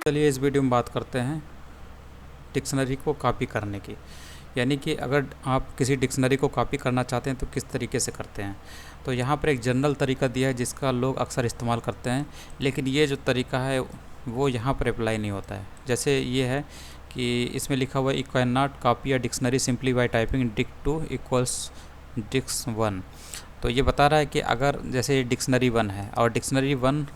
चलिए इस वीडियो में बात करते हैं डिक्शनरी को कॉपी करने की। यानी कि अगर आप किसी डिक्शनरी को कॉपी करना चाहते हैं तो किस तरीके से करते हैं। तो यहाँ पर एक जनरल तरीका दिया है जिसका लोग अक्सर इस्तेमाल करते हैं, लेकिन ये जो तरीका है वो यहाँ पर अप्लाई नहीं होता है। जैसे ये है कि इसमें लिखा हुआ है you can not copy a dictionary simply by typing dict2 equals dict1। तो ये बता रहा है कि अगर जैसे डिक्शनरी 1 है और डिक्शनरी 1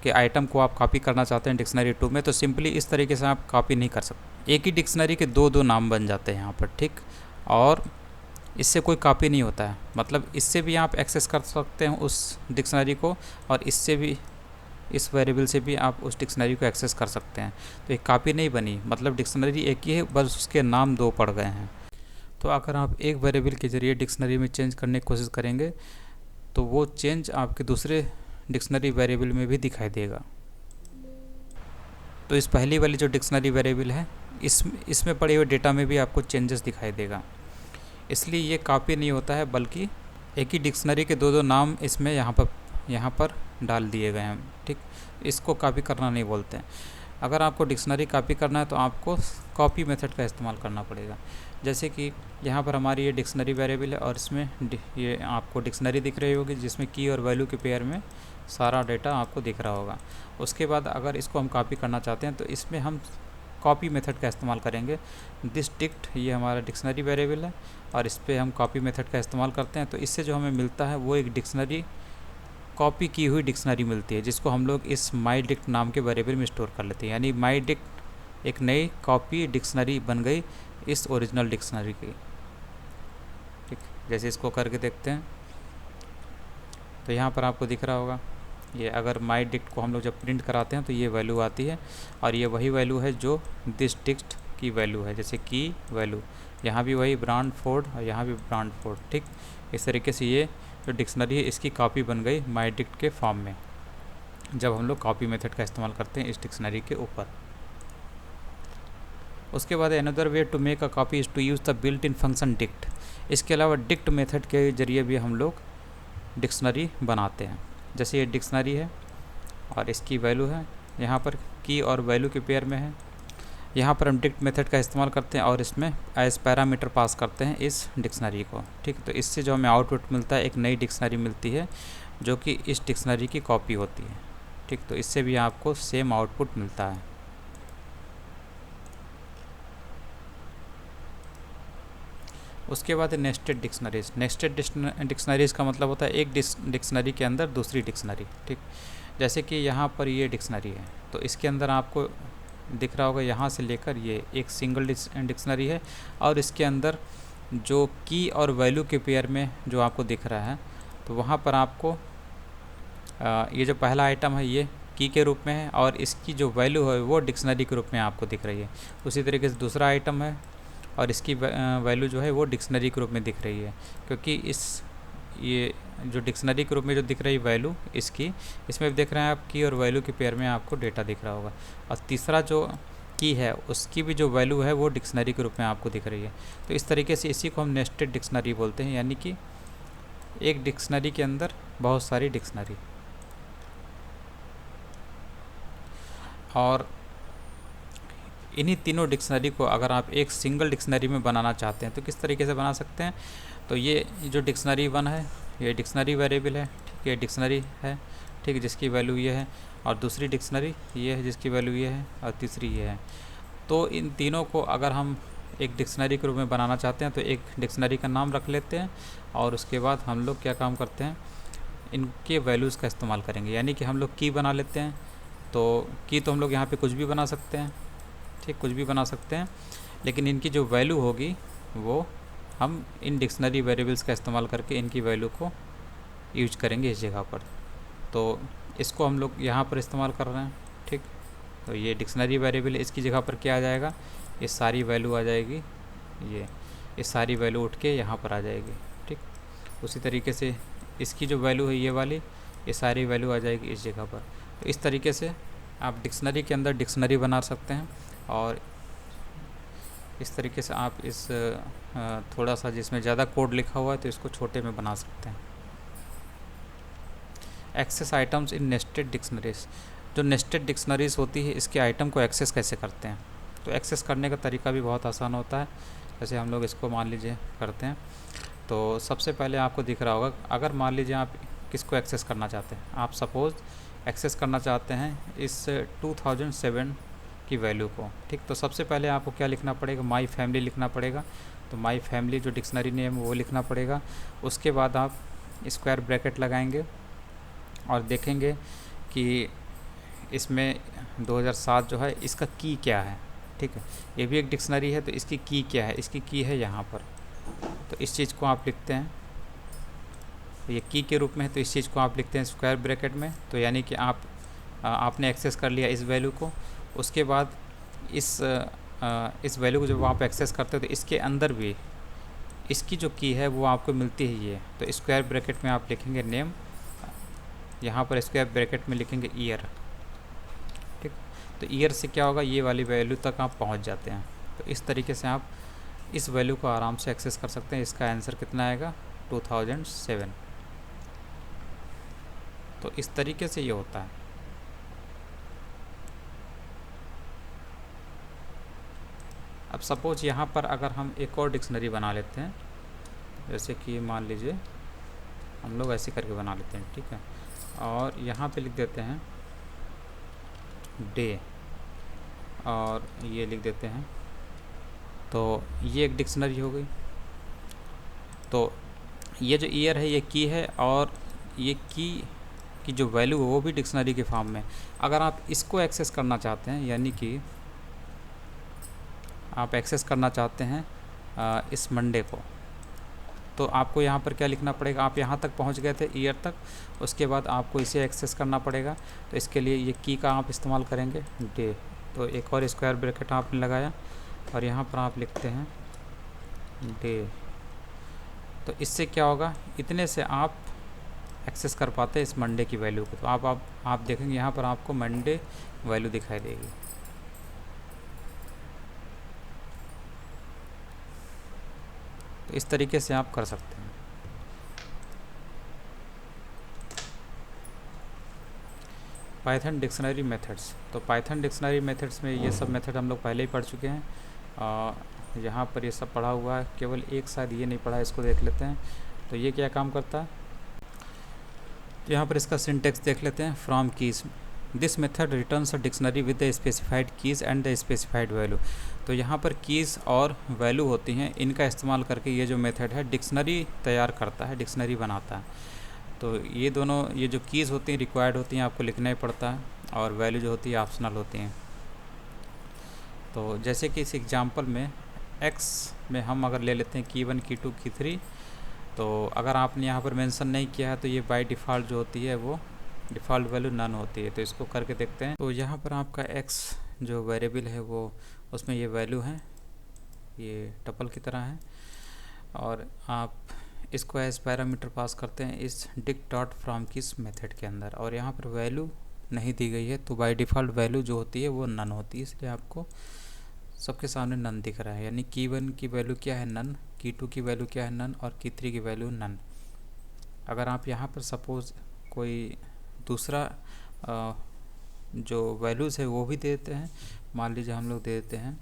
के आइटम को आप कॉपी करना चाहते हैं डिक्शनरी 2 में, तो सिंपली इस तरीके से आप कॉपी नहीं कर सकते। एक ही डिक्शनरी के दो नाम बन जाते हैं यहाँ पर, ठीक। और इससे कोई कॉपी नहीं होता है, मतलब इससे भी आप एक्सेस कर सकते हैं उस डिक्शनरी को, और इससे भी, इस वेरिएबल से भी आप उस डिक्शनरी को एक्सेस कर सकते हैं। तो एक कॉपी नहीं बनी, मतलब डिक्शनरी एक ही है, बस उसके नाम दो पड़ गए हैं। तो अगर आप एक वेरिएबल के ज़रिए डिक्शनरी में चेंज करने की कोशिश करेंगे तो वो चेंज आपके दूसरे डिक्शनरी वेरिएबल में भी दिखाई देगा। तो इस पहली वाली जो डिक्शनरी वेरिएबल है इसमें पड़े हुए डेटा में भी आपको चेंजेस दिखाई देगा। इसलिए ये कॉपी नहीं होता है, बल्कि एक ही डिक्शनरी के दो नाम इसमें यहाँ पर डाल दिए गए हैं, ठीक। इसको कॉपी करना नहीं बोलते हैं। अगर आपको डिक्शनरी कॉपी करना है तो आपको कॉपी मेथड का इस्तेमाल करना पड़ेगा। जैसे कि यहाँ पर हमारी ये डिक्शनरी वेरिएबल है और इसमें ये आपको डिक्शनरी दिख रही होगी जिसमें की और वैल्यू के पेयर में सारा डेटा आपको दिख रहा होगा। उसके बाद अगर इसको हम कॉपी करना चाहते हैं तो इसमें हम कॉपी मेथड का इस्तेमाल करेंगे। दिस डिक्ट, ये हमारा डिक्शनरी वेरिएबल है और इस पर हम कॉपी मेथड का इस्तेमाल करते हैं। तो इससे जो हमें मिलता है वो एक डिक्शनरी, कॉपी की हुई डिक्शनरी मिलती है, जिसको हम लोग इस माई डिक्ट नाम के वेरिएबल में स्टोर कर लेते हैं। यानी माई डिक्ट एक नई कॉपी डिक्शनरी बन गई इस ओरिजिनल डिक्शनरी की, ठीक। जैसे इसको करके देखते हैं तो यहाँ पर आपको दिख रहा होगा, ये अगर माई डिक्ट को हम लोग जब प्रिंट कराते हैं तो ये वैल्यू आती है, और ये वही वैल्यू है जो दिस डिक्ट की वैल्यू है। जैसे की वैल्यू, यहाँ भी वही ब्रांड फोर्ड और यहाँ भी ब्रांड फोर्ड, ठीक। इस तरीके से ये जो डिक्शनरी है इसकी कॉपी बन गई माई डिक्ट के फॉर्म में, जब हम लोग कॉपी मेथड का इस्तेमाल करते हैं इस डिक्शनरी के ऊपर। उसके बाद another way to make a copy is to use the built in function dict. इसके अलावा डिक्ट मेथड के जरिए भी हम लोग डिक्शनरी बनाते हैं। जैसे ये डिक्शनरी है और इसकी वैल्यू है, यहाँ पर की और वैल्यू के पेयर में है। यहाँ पर हम डिक्ट मेथड का इस्तेमाल करते हैं और इसमें एज पैरामीटर पास करते हैं इस डिक्शनरी को, ठीक। तो इससे जो हमें आउटपुट मिलता है, एक नई डिक्शनरी मिलती है जो कि इस डिक्शनरी की कॉपी होती है, ठीक। तो इससे भी आपको सेम आउटपुट मिलता है। उसके बाद नेस्टेड डिक्शनरीज। नेस्टेड डिक्शनरीज़ का मतलब होता है एक डिक्शनरी के अंदर दूसरी डिक्शनरी, ठीक। जैसे कि यहाँ पर ये डिक्शनरी है तो इसके अंदर आपको दिख रहा होगा यहाँ से लेकर ये एक सिंगल डिक्शनरी है, और इसके अंदर जो की और वैल्यू के पेयर में जो आपको दिख रहा है, तो वहाँ पर आपको ये जो पहला आइटम है ये की के रूप में है और इसकी जो वैल्यू है वो डिक्शनरी के रूप में आपको दिख रही है। उसी तरीके से दूसरा आइटम है और इसकी वैल्यू जो है वो डिक्शनरी के रूप में दिख रही है, क्योंकि ये जो डिक्शनरी के रूप में जो दिख रही है वैल्यू इसकी, इसमें देख रहे हैं आप की और वैल्यू के पेयर में आपको डेटा दिख रहा होगा, और तीसरा जो की है उसकी भी जो वैल्यू है वो डिक्शनरी के रूप में आपको दिख रही है। तो इस तरीके से इसी को हम नेस्टेड डिक्शनरी बोलते हैं, यानी कि एक डिक्शनरी के अंदर बहुत सारी डिक्शनरी। और इन्हीं तीनों डिक्शनरी को अगर आप एक सिंगल डिक्शनरी में बनाना चाहते हैं तो किस तरीके से बना सकते हैं। तो ये जो डिक्शनरी 1 है ये डिक्शनरी वेरिएबल है, ठीक। ये डिक्शनरी है, ठीक, जिसकी वैल्यू ये है, और दूसरी डिक्शनरी ये है जिसकी वैल्यू ये है, और तीसरी ये है। तो इन तीनों को अगर हम एक डिक्शनरी के रूप में बनाना चाहते हैं तो एक डिक्शनरी का नाम रख लेते हैं, और उसके बाद हम लोग क्या काम करते हैं, इनके वैल्यूज़ का इस्तेमाल करेंगे। यानी कि हम लोग की बना लेते हैं, तो की तो हम लोग यहाँ पे कुछ भी बना सकते हैं, ठीक, कुछ भी बना सकते हैं, लेकिन इनकी जो वैल्यू होगी वो हम इन डिक्शनरी वेरिएबल्स का इस्तेमाल करके इनकी वैल्यू को यूज करेंगे इस जगह पर। तो इसको हम लोग यहाँ पर इस्तेमाल कर रहे हैं, ठीक। तो ये डिक्शनरी वेरिएबल, इसकी जगह पर क्या आ जाएगा, ये सारी वैल्यू आ जाएगी, ये सारी वैल्यू उठ के यहाँ पर आ जाएगी, ठीक। उसी तरीके से इसकी जो वैल्यू है ये वाली, ये सारी वैल्यू आ जाएगी इस जगह पर। तो इस तरीके से आप डिक्शनरी के अंदर डिक्शनरी बना सकते हैं, और इस तरीके से आप इस थोड़ा सा जिसमें ज़्यादा कोड लिखा हुआ है तो इसको छोटे में बना सकते हैं। Access items in nested dictionaries. जो जो नेस्टेड डिक्शनरीज होती है इसके आइटम को एक्सेस कैसे करते हैं। तो एक्सेस करने का तरीका भी बहुत आसान होता है। जैसे हम लोग इसको मान लीजिए करते हैं, तो सबसे पहले आपको दिख रहा होगा, अगर मान लीजिए आप किसको एक्सेस करना चाहते हैं, आप सपोज़ एक्सेस करना चाहते हैं इस 2007 की वैल्यू को, ठीक। तो सबसे पहले आपको क्या लिखना पड़ेगा, माई फैमिली लिखना पड़ेगा। तो माई फैमिली जो डिक्शनरी नेम वो लिखना पड़ेगा। उसके बाद आप स्क्वायर ब्रैकेट लगाएंगे और देखेंगे कि इसमें 2007 जो है इसका की क्या है, ठीक है। ये भी एक डिक्शनरी है, तो इसकी की क्या है, इसकी की है यहाँ पर। तो इस चीज़ को आप लिखते हैं, तो ये की के रूप में है, तो इस चीज़ को आप लिखते हैं स्क्वायर ब्रैकेट में। तो यानी कि आपने एक्सेस कर लिया इस वैल्यू को। उसके बाद इस वैल्यू को जब आप एक्सेस करते हो तो इसके अंदर भी इसकी जो की है वो आपको मिलती है ये। तो स्क्वायर ब्रैकेट में आप लिखेंगे नेम, यहाँ पर स्क्वायर ब्रैकेट में लिखेंगे ईयर, ठीक। तो ईयर से क्या होगा, ये वाली वैल्यू तक आप पहुँच जाते हैं। तो इस तरीके से आप इस वैल्यू को आराम से एक्सेस कर सकते हैं। इसका आंसर कितना आएगा, 2007। तो इस तरीके से ये होता है। अब सपोज यहाँ पर अगर हम एक और डिक्शनरी बना लेते हैं, जैसे कि मान लीजिए हम लोग ऐसे करके बना लेते हैं, ठीक है। और यहाँ पे लिख देते हैं डे और ये लिख देते हैं, तो ये एक डिक्शनरी हो गई। तो ये जो ईयर है ये की है, और ये की जो वैल्यू है वो भी डिक्शनरी के फॉर्म में। अगर आप इसको एक्सेस करना चाहते हैं, यानी कि आप एक्सेस करना चाहते हैं इस मंडे को, तो आपको यहाँ पर क्या लिखना पड़ेगा, आप यहाँ तक पहुँच गए थे ईयर तक, उसके बाद आपको इसे एक्सेस करना पड़ेगा। तो इसके लिए ये की का आप इस्तेमाल करेंगे डे। तो एक और स्क्वायर ब्रैकेट आपने लगाया और यहाँ पर आप लिखते हैं डे। तो इससे क्या होगा, इतने से आप एक्सेस कर पाते हैं इस मंडे की वैल्यू को। तो आप देखेंगे यहाँ पर आपको मंडे वैल्यू दिखाई देगी। तो इस तरीके से आप कर सकते हैं। पाइथन डिक्शनरी मेथड्स, तो पाइथन डिक्शनरी मेथड्स में ये सब मेथड हम लोग पहले ही पढ़ चुके हैं। यहाँ पर ये सब पढ़ा हुआ है, केवल एक शायद ये नहीं पढ़ा है, इसको देख लेते हैं। तो ये क्या काम करता है, तो यहाँ पर इसका सिंटेक्स देख लेते हैं। From keys, this method returns a dictionary with the specified keys and the specified value. तो यहाँ पर कीज़ और वैल्यू होती हैं, इनका इस्तेमाल करके ये जो मेथड है डिक्शनरी तैयार करता है, डिक्शनरी बनाता है। तो ये दोनों, ये जो कीज़ होती हैं रिक्वायर्ड होती हैं, आपको लिखना ही पड़ता है, और वैल्यू जो होती है ऑप्शनल होती हैं। तो जैसे कि इस एग्जांपल में एक्स में हम अगर ले लेते हैं की 1 की 2 की 3, तो अगर आपने यहाँ पर मेंशन नहीं किया है तो ये बाय डिफ़ॉल्ट जो होती है वो डिफ़ॉल्ट वैल्यू नन होती है। तो इसको करके देखते हैं। तो यहाँ पर आपका एक्स जो वेरिएबल है वो, उसमें ये वैल्यू है, ये टपल की तरह है, और आप इसको एज पैरामीटर पास करते हैं इस डिक डॉट फ्रॉम किस मेथड के अंदर, और यहाँ पर वैल्यू नहीं दी गई है, तो बाय डिफ़ॉल्ट वैल्यू जो होती है वो नन होती है। इसलिए आपको सबके सामने नन दिख रहा है, यानी की 1 की वैल्यू क्या है, नन, की 2 की वैल्यू क्या है, नन, और की 3 की वैल्यू नन। अगर आप यहाँ पर सपोज़ कोई दूसरा जो वैल्यूज़ है वो भी दे देते हैं, मान लीजिए हम लोग दे देते हैं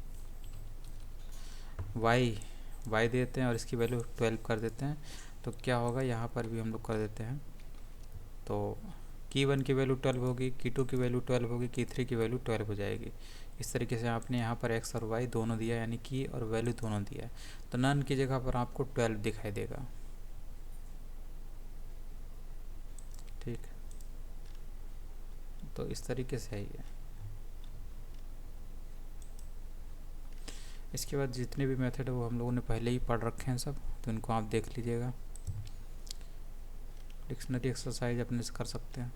वाई देते हैं और इसकी वैल्यू 12 कर देते हैं, तो क्या होगा, यहाँ पर भी हम लोग कर देते हैं। तो की 1 की वैल्यू 12 होगी, की 2 की वैल्यू 12 होगी, की 3 की वैल्यू 12 हो जाएगी। इस तरीके से आपने यहाँ पर एक्स और वाई दोनों दिया, यानी की और वैल्यू दोनों दिया है। तो नन की जगह पर आपको 12 दिखाई देगा, ठीक। तो इस तरीके से है ये। इसके बाद जितने भी मेथड है वो हम लोगों ने पहले ही पढ़ रखे हैं सब, तो इनको आप देख लीजिएगा। डिक्शनरी एक्सरसाइज अपने से कर सकते हैं।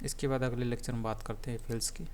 इसके बाद अगले लेक्चर में बात करते हैं इफ एल्स की।